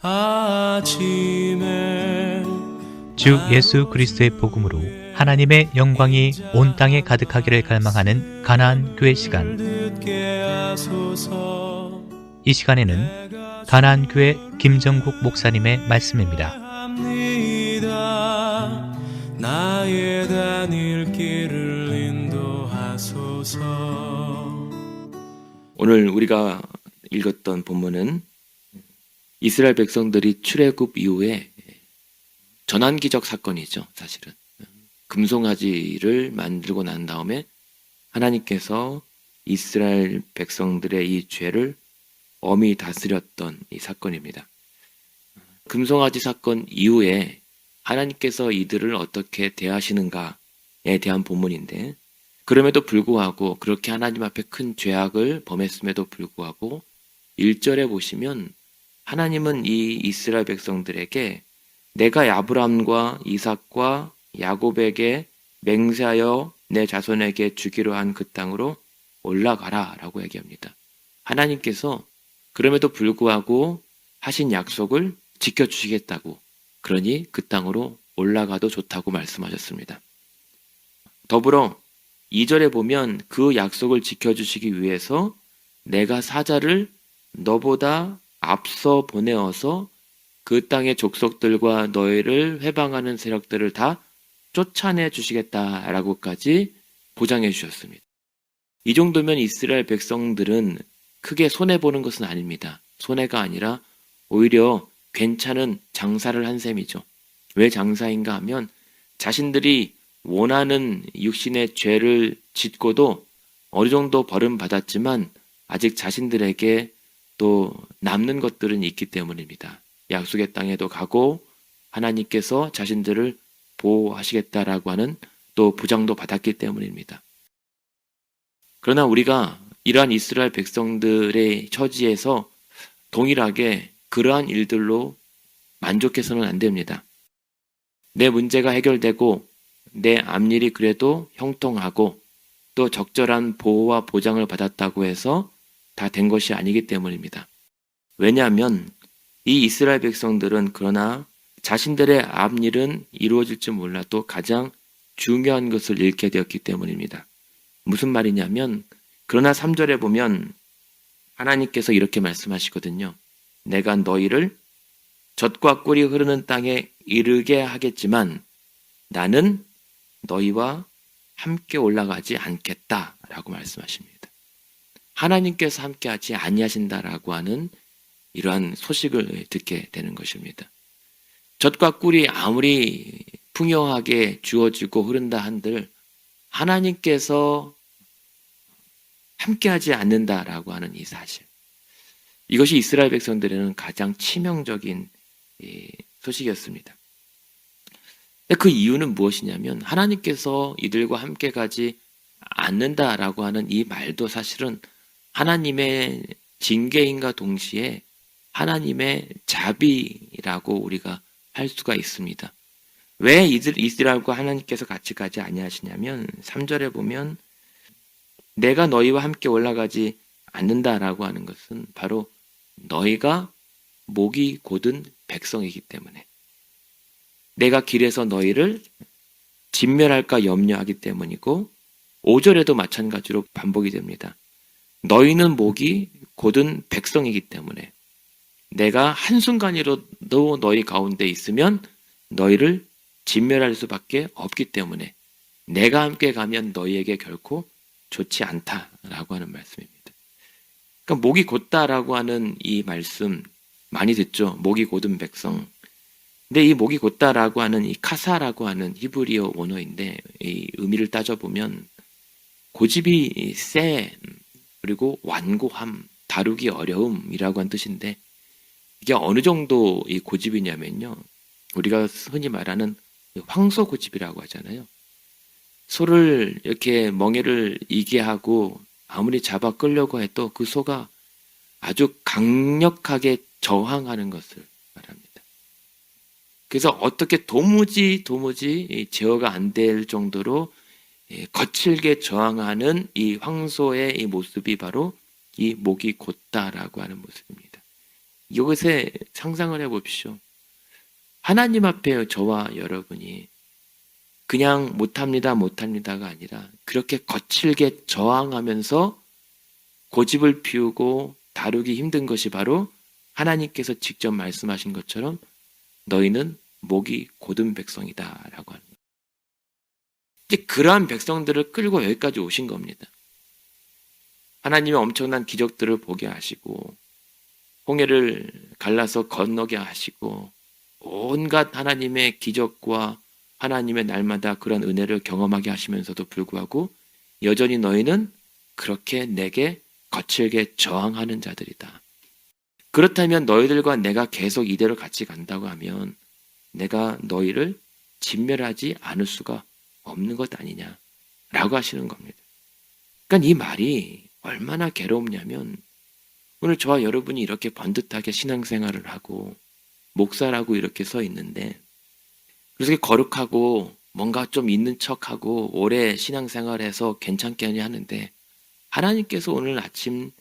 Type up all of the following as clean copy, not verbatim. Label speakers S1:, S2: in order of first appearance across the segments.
S1: 아침에
S2: 주 예수 그리스도의 복음으로 하나님의 영광이 온 땅에 가득하기를 갈망하는 가나안 교회 시간.
S1: 듣게 하소서.
S2: 이 시간에는 가나안 교회 김정국 목사님의 말씀입니다.
S1: 합니다. 나의 다닐 길을 인도하소서.
S3: 오늘 우리가 읽었던 본문은 이스라엘 백성들이 출애굽 이후에 전환기적 사건이죠. 사실은 금송아지를 만들고 난 다음에 하나님께서 이스라엘 백성들의 이 죄를 엄히 다스렸던 이 사건입니다. 금송아지 사건 이후에 하나님께서 이들을 어떻게 대하시는가에 대한 본문인데, 그럼에도 불구하고 그렇게 하나님 앞에 큰 죄악을 범했음에도 불구하고 1절에 보시면 하나님은 이 이스라엘 백성들에게 내가 아브람과 이삭과 야곱에게 맹세하여 내 자손에게 주기로 한 그 땅으로 올라가라 라고 얘기합니다. 하나님께서 그럼에도 불구하고 하신 약속을 지켜주시겠다고, 그러니 그 땅으로 올라가도 좋다고 말씀하셨습니다. 더불어 2절에 보면 그 약속을 지켜주시기 위해서 내가 사자를 너보다 앞서 보내어서 그 땅의 족속들과 너희를 회방하는 세력들을 다 쫓아내 주시겠다라고까지 보장해 주셨습니다. 이 정도면 이스라엘 백성들은 크게 손해보는 것은 아닙니다. 손해가 아니라 오히려 괜찮은 장사를 한 셈이죠. 왜 장사인가 하면 자신들이 원하는 육신의 죄를 짓고도 어느 정도 벌음받았지만 아직 자신들에게 또 남는 것들은 있기 때문입니다. 약속의 땅에도 가고 하나님께서 자신들을 보호하시겠다라고 하는 또 보장도 받았기 때문입니다. 그러나 우리가 이러한 이스라엘 백성들의 처지에서 동일하게 그러한 일들로 만족해서는 안 됩니다. 내 문제가 해결되고 내 앞일이 그래도 형통하고 또 적절한 보호와 보장을 받았다고 해서 다 된 것이 아니기 때문입니다. 왜냐하면 이 이스라엘 백성들은 그러나 자신들의 앞일은 이루어질지 몰라도 가장 중요한 것을 잃게 되었기 때문입니다. 무슨 말이냐면, 그러나 3절에 보면 하나님께서 이렇게 말씀하시거든요. 내가 너희를 젖과 꿀이 흐르는 땅에 이르게 하겠지만 나는 너희와 함께 올라가지 않겠다라고 말씀하십니다. 하나님께서 함께하지 아니하신다라고 하는 이러한 소식을 듣게 되는 것입니다. 젖과 꿀이 아무리 풍요하게 주어지고 흐른다 한들 하나님께서 함께하지 않는다라고 하는 이 사실, 이것이 이스라엘 백성들에는 가장 치명적인 소식이었습니다. 그 이유는 무엇이냐면 하나님께서 이들과 함께 가지 않는다라고 하는 이 말도 사실은 하나님의 징계인과 동시에 하나님의 자비라고 우리가 할 수가 있습니다. 왜 이스라엘과 하나님께서 같이 가지 아니하시냐면 3절에 보면 내가 너희와 함께 올라가지 않는다라고 하는 것은 바로 너희가 목이 곧은 백성이기 때문에, 내가 길에서 너희를 진멸할까 염려하기 때문이고, 5절에도 마찬가지로 반복이 됩니다. 너희는 목이 곧은 백성이기 때문에 내가 한순간이라도 너희 가운데 있으면 너희를 진멸할 수밖에 없기 때문에 내가 함께 가면 너희에게 결코 좋지 않다라고 하는 말씀입니다. 그러니까 목이 곧다라고 하는 이 말씀 많이 듣죠. 목이 곧은 백성. 근데 이 목이 곧다라고 하는 이 카사라고 하는 히브리어 원어인데 이 의미를 따져보면 고집이 세, 그리고 완고함, 다루기 어려움이라고 한 뜻인데, 이게 어느 정도 이 고집이냐면요, 우리가 흔히 말하는 황소 고집이라고 하잖아요. 소를 이렇게 멍에를 이게 하고 아무리 잡아 끌려고 해도 그 소가 아주 강력하게 저항하는 것을 말합니다. 그래서 어떻게 도무지 제어가 안 될 정도로 거칠게 저항하는 이 황소의 이 모습이 바로 이 목이 곧다라고 하는 모습입니다. 이것에 상상을 해봅시오. 하나님 앞에 저와 여러분이 그냥 못합니다가 아니라 그렇게 거칠게 저항하면서 고집을 피우고 다루기 힘든 것이 바로 하나님께서 직접 말씀하신 것처럼 너희는 목이 곧은 백성이다라고 하는 거예요. 이제 그러한 백성들을 끌고 여기까지 오신 겁니다. 하나님의 엄청난 기적들을 보게 하시고 홍해를 갈라서 건너게 하시고 온갖 하나님의 기적과 하나님의 날마다 그런 은혜를 경험하게 하시면서도 불구하고 여전히 너희는 그렇게 내게 거칠게 저항하는 자들이다. 그렇다면 너희들과 내가 계속 이대로 같이 간다고 하면 내가 너희를 진멸하지 않을 수가 없는 것 아니냐라고 하시는 겁니다. 그러니까 이 말이 얼마나 괴롭냐면 오늘 저와 여러분이 이렇게 번듯하게 신앙생활을 하고 목사라고 이렇게 서 있는데 그래서 거룩하고 뭔가 좀 있는 척하고 오래 신앙생활해서 괜찮게 하는데 하나님께서 오늘 아침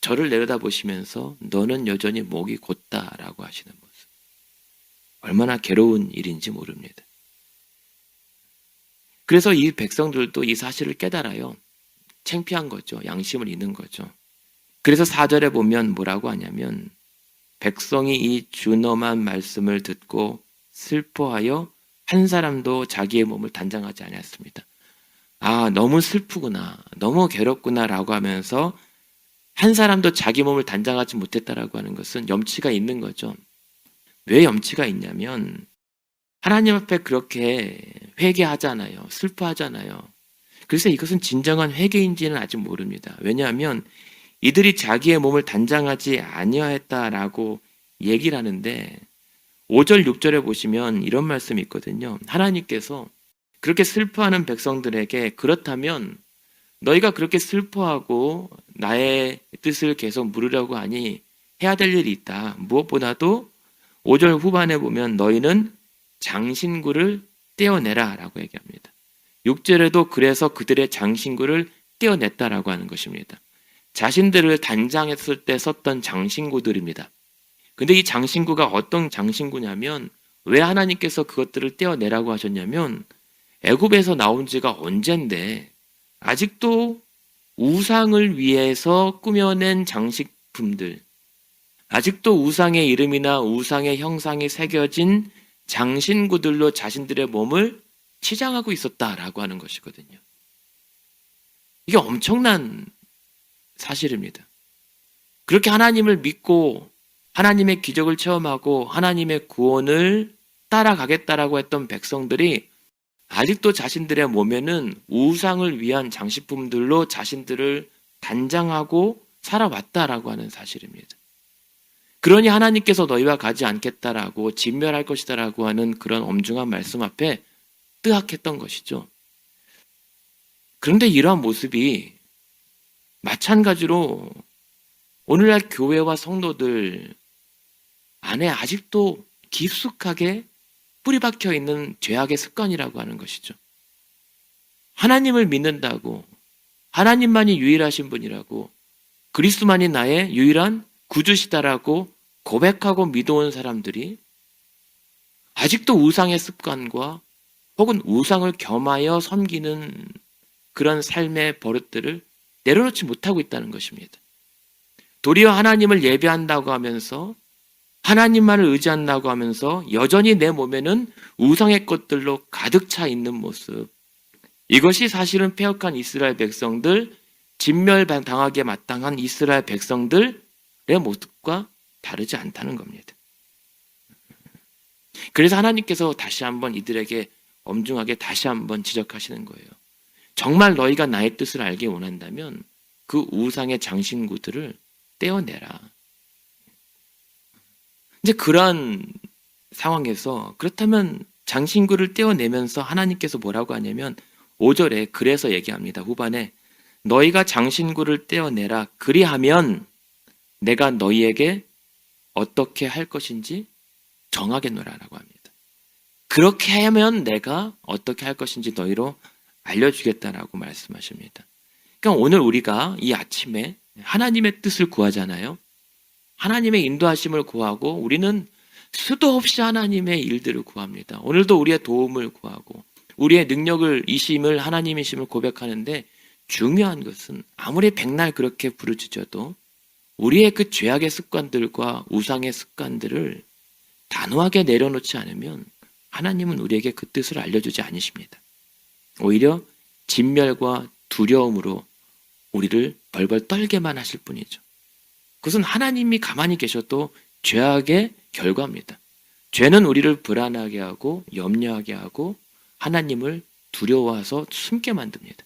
S3: 저를 내려다보시면서 너는 여전히 목이 곧다라고 하시는 모습. 얼마나 괴로운 일인지 모릅니다. 그래서 이 백성들도 이 사실을 깨달아요. 창피한 거죠. 양심을 잃는 거죠. 그래서 4절에 보면 뭐라고 하냐면 백성이 이 준엄한 말씀을 듣고 슬퍼하여 한 사람도 자기의 몸을 단장하지 않았습니다. 아, 너무 슬프구나. 너무 괴롭구나 라고 하면서 한 사람도 자기 몸을 단장하지 못했다라고 하는 것은 염치가 있는 거죠. 왜 염치가 있냐면 하나님 앞에 그렇게 회개하잖아요. 슬퍼하잖아요. 그래서 이것은 진정한 회개인지는 아직 모릅니다. 왜냐하면 이들이 자기의 몸을 단장하지 아니하였다라고 얘기를 하는데 5절, 6절에 보시면 이런 말씀이 있거든요. 하나님께서 그렇게 슬퍼하는 백성들에게 그렇다면 너희가 그렇게 슬퍼하고 나의 뜻을 계속 물으려고 하니 해야 될 일이 있다. 무엇보다도 5절 후반에 보면 너희는 장신구를 떼어내라 라고 얘기합니다. 6절에도 그래서 그들의 장신구를 떼어냈다라고 하는 것입니다. 자신들을 단장했을 때 썼던 장신구들입니다. 근데 이 장신구가 어떤 장신구냐면 왜 하나님께서 그것들을 떼어내라고 하셨냐면 애굽에서 나온 지가 언젠데 아직도 우상을 위해서 꾸며낸 장식품들, 아직도 우상의 이름이나 우상의 형상이 새겨진 장신구들로 자신들의 몸을 치장하고 있었다라고 하는 것이거든요. 이게 엄청난 사실입니다. 그렇게 하나님을 믿고 하나님의 기적을 체험하고 하나님의 구원을 따라가겠다라고 했던 백성들이 아직도 자신들의 몸에는 우상을 위한 장식품들로 자신들을 단장하고 살아왔다라고 하는 사실입니다. 그러니 하나님께서 너희와 가지 않겠다라고 진멸할 것이다라고 하는 그런 엄중한 말씀 앞에 뜨악했던 것이죠. 그런데 이러한 모습이 마찬가지로 오늘날 교회와 성도들 안에 아직도 깊숙하게 뿌리박혀 있는 죄악의 습관이라고 하는 것이죠. 하나님을 믿는다고, 하나님만이 유일하신 분이라고, 그리스도만이 나의 유일한 구주시다라고 고백하고 믿어온 사람들이 아직도 우상의 습관과 혹은 우상을 겸하여 섬기는 그런 삶의 버릇들을 내려놓지 못하고 있다는 것입니다. 도리어 하나님을 예배한다고 하면서 하나님만을 의지한다고 하면서 여전히 내 몸에는 우상의 것들로 가득 차 있는 모습. 이것이 사실은 패역한 이스라엘 백성들, 진멸당하게 마땅한 이스라엘 백성들의 모습과 다르지 않다는 겁니다. 그래서 하나님께서 다시 한번 이들에게 엄중하게 다시 한번 지적하시는 거예요. 정말 너희가 나의 뜻을 알기 원한다면 그 우상의 장신구들을 떼어내라. 이제 그러한 상황에서 그렇다면 장신구를 떼어내면서 하나님께서 뭐라고 하냐면 5절에 그래서 얘기합니다. 후반에 너희가 장신구를 떼어내라. 그리하면 내가 너희에게 어떻게 할 것인지 정하겠노라라고 합니다. 그렇게 하면 내가 어떻게 할 것인지 너희로 알려주겠다라고 말씀하십니다. 그러니까 오늘 우리가 이 아침에 하나님의 뜻을 구하잖아요. 하나님의 인도하심을 구하고 우리는 수도 없이 하나님의 일들을 구합니다. 오늘도 우리의 도움을 구하고 우리의 능력을 이심을 하나님이심을 고백하는데 중요한 것은 아무리 백날 그렇게 부르짖어도 우리의 그 죄악의 습관들과 우상의 습관들을 단호하게 내려놓지 않으면 하나님은 우리에게 그 뜻을 알려주지 않으십니다. 오히려 진멸과 두려움으로 우리를 벌벌 떨게만 하실 뿐이죠. 그것은 하나님이 가만히 계셔도 죄악의 결과입니다. 죄는 우리를 불안하게 하고 염려하게 하고 하나님을 두려워해서 숨게 만듭니다.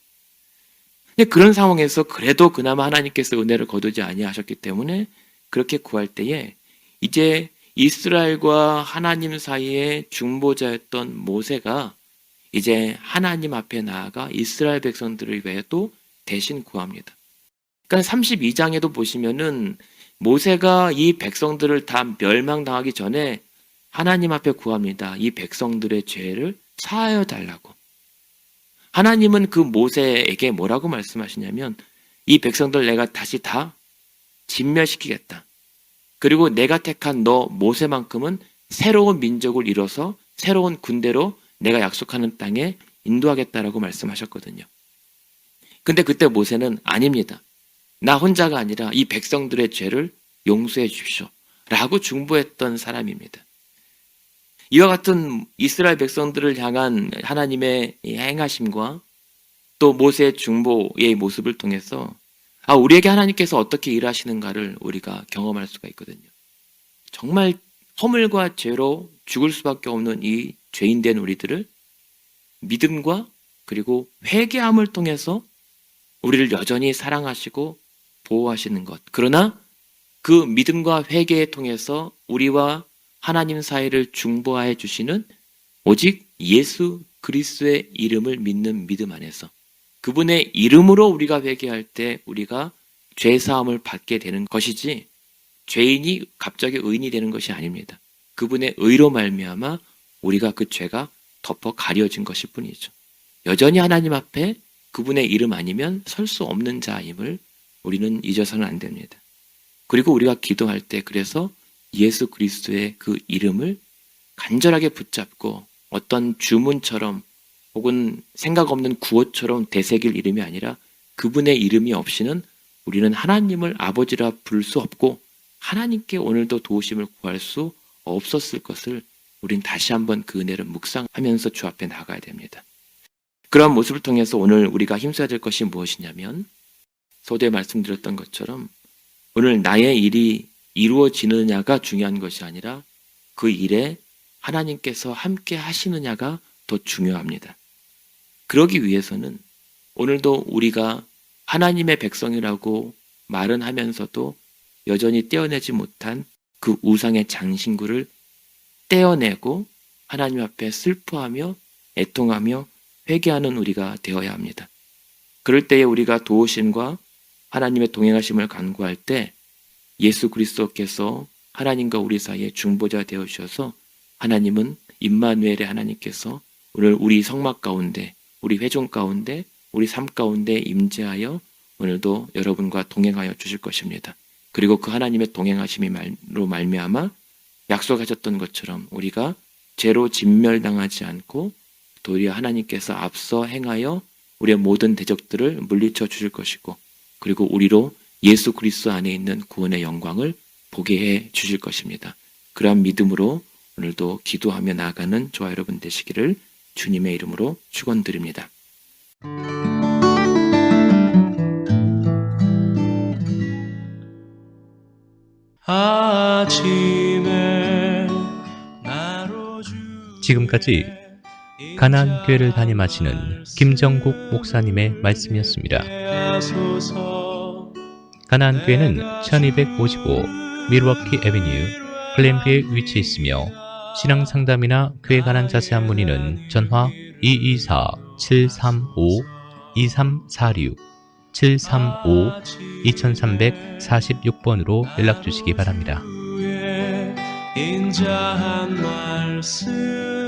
S3: 근데 그런 상황에서 그래도 그나마 하나님께서 은혜를 거두지 아니하셨기 때문에 그렇게 구할 때에 이제 이스라엘과 하나님 사이의 중보자였던 모세가 이제 하나님 앞에 나아가 이스라엘 백성들을 위해 또 대신 구합니다. 그러니까 32장에도 보시면은 모세가 이 백성들을 다 멸망당하기 전에 하나님 앞에 구합니다. 이 백성들의 죄를 사하여 달라고. 하나님은 그 모세에게 뭐라고 말씀하시냐면 이 백성들 내가 다시 다 진멸시키겠다. 그리고 내가 택한 너 모세만큼은 새로운 민족을 이뤄서 새로운 군대로 내가 약속하는 땅에 인도하겠다라고 말씀하셨거든요. 근데 그때 모세는 아닙니다. 나 혼자가 아니라 이 백성들의 죄를 용서해 주십시오. 라고 중보했던 사람입니다. 이와 같은 이스라엘 백성들을 향한 하나님의 행하심과 또 모세의 중보의 모습을 통해서 우리에게 하나님께서 어떻게 일하시는가를 우리가 경험할 수가 있거든요. 정말 허물과 죄로 죽을 수밖에 없는 이 죄인된 우리들을 믿음과 그리고 회개함을 통해서 우리를 여전히 사랑하시고 보호하시는 것. 그러나 그 믿음과 회개에 통해서 우리와 하나님 사이를 중보하여 주시는 오직 예수 그리스도의 이름을 믿는 믿음 안에서 그분의 이름으로 우리가 회개할 때 우리가 죄사함을 받게 되는 것이지 죄인이 갑자기 의인이 되는 것이 아닙니다. 그분의 의로 말미암아 우리가 그 죄가 덮어 가려진 것일 뿐이죠. 여전히 하나님 앞에 그분의 이름 아니면 설 수 없는 자임을 우리는 잊어서는 안 됩니다. 그리고 우리가 기도할 때 그래서 예수 그리스도의 그 이름을 간절하게 붙잡고 어떤 주문처럼 혹은 생각 없는 구호처럼 되새길 이름이 아니라 그분의 이름이 없이는 우리는 하나님을 아버지라 부를 수 없고 하나님께 오늘도 도우심을 구할 수 없었을 것을 우린 다시 한번 그 은혜를 묵상하면서 주 앞에 나가야 됩니다. 그런 모습을 통해서 오늘 우리가 힘써야 될 것이 무엇이냐면 서두에 말씀드렸던 것처럼 오늘 나의 일이 이루어지느냐가 중요한 것이 아니라 그 일에 하나님께서 함께 하시느냐가 더 중요합니다. 그러기 위해서는 오늘도 우리가 하나님의 백성이라고 말은 하면서도 여전히 떼어내지 못한 그 우상의 장신구를 떼어내고 하나님 앞에 슬퍼하며 애통하며 회개하는 우리가 되어야 합니다. 그럴 때에 우리가 도우심과 하나님의 동행하심을 간구할 때 예수 그리스도께서 하나님과 우리 사이에 중보자 되어 주셔서 하나님은 임마누엘의 하나님께서 오늘 우리 성막 가운데 우리 회중 가운데 우리 삶 가운데 임재하여 오늘도 여러분과 동행하여 주실 것입니다. 그리고 그 하나님의 동행하심으로 말미암아 약속하셨던 것처럼 우리가 죄로 진멸당하지 않고 도리어 하나님께서 앞서 행하여 우리의 모든 대적들을 물리쳐 주실 것이고 그리고 우리로 예수 그리스도 안에 있는 구원의 영광을 보게 해 주실 것입니다. 그러한 믿음으로 오늘도 기도하며 나아가는 저와 여러분 되시기를 주님의 이름으로 축원드립니다.
S1: 아침에 나로
S2: 지금까지 가나안 교회를 담임하시는 김정국 목사님의 말씀이었습니다. 가나안 교회는 1255 밀워키 애비뉴 플랜비에 위치해 있으며 신앙 상담이나 교회 관한 자세한 문의는 전화 224-735-2346 735-2346번으로 연락 주시기 바랍니다.
S1: 인자한 말씀